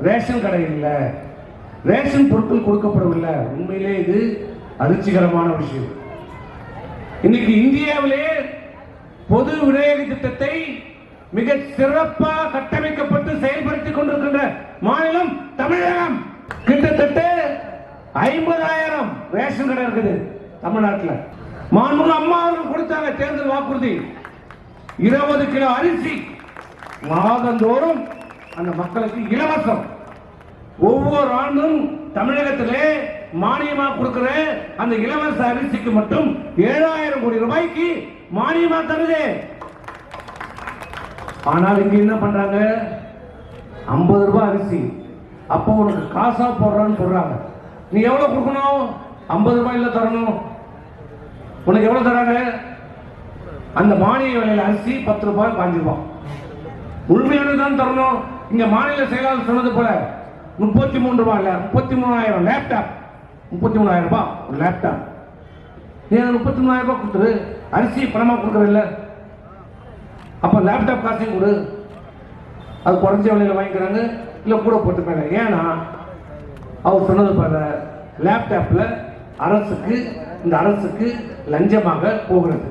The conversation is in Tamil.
ரேஷன் கடை இல்லை, ரேஷன் பொருட்கள் கொடுக்கப்படவில்லை. உண்மையிலே இது அதிர்ச்சிகரமான விஷயம். இன்னைக்கு இந்தியாவிலே பொது விநியோக திட்டத்தை மிக சிறப்பாக கட்டமைக்கப்பட்டு செயல்படுத்திக் கொண்டிருக்கின்ற மாநிலம் தமிழகம். கிட்டத்தட்ட 50,000 ரேஷன் கடை இருக்குது தமிழ்நாட்டில். மாண்புமிகு அம்மா அவர்கள் கொடுத்தாங்க தேர்தல் வாக்குறுதி 20 கிலோ அரிசி மாதந்தோறும் அந்த மக்களுக்கு இலவசம். ஒவ்வொரு ஆண்டும் தமிழகத்திலே மானியமாக கொடுக்கிற அந்த இலவச அரிசிக்கு மட்டும் 7,000 கோடி ரூபாய்க்கு மானியமா தருது. ஆனால் இங்க என்ன பண்றாங்க? 50 ரூபாய் அரிசி அப்போ உனக்கு காசா போடுறான்னு சொல்றாங்க. நீ எவ்வளவு கொடுக்கணும்? 50 ரூபாயில தரணும். உனக்கு எவ்வளவு தராங்க? அந்த மானிய விலையில அரிசி 10 ரூபாய் 5 ரூபாய் முழுமையானதான் தரணும். இங்க மாநில செயலாளர் சொன்னது போல 33 ரூபாய் 33,000 லேப்டாப், 33,000 ரூபாய் ஒரு லேப்டாப். நீ 33,000 ரூபாய் கொடுத்துரு, அரிசி பணமா கொடுக்கற இல்ல, அப்ப லேப்டாப் காசையும் கொடு. அது குறைஞ்ச விலையில வாங்கிக்கிறாங்க, இல்ல கூட போட்டுப்பாங்க. ஏன்னா அவர் சொன்னது போல லேப்டாப்ல அரசுக்கு, இந்த அரசுக்கு லஞ்சமாக போகிறது.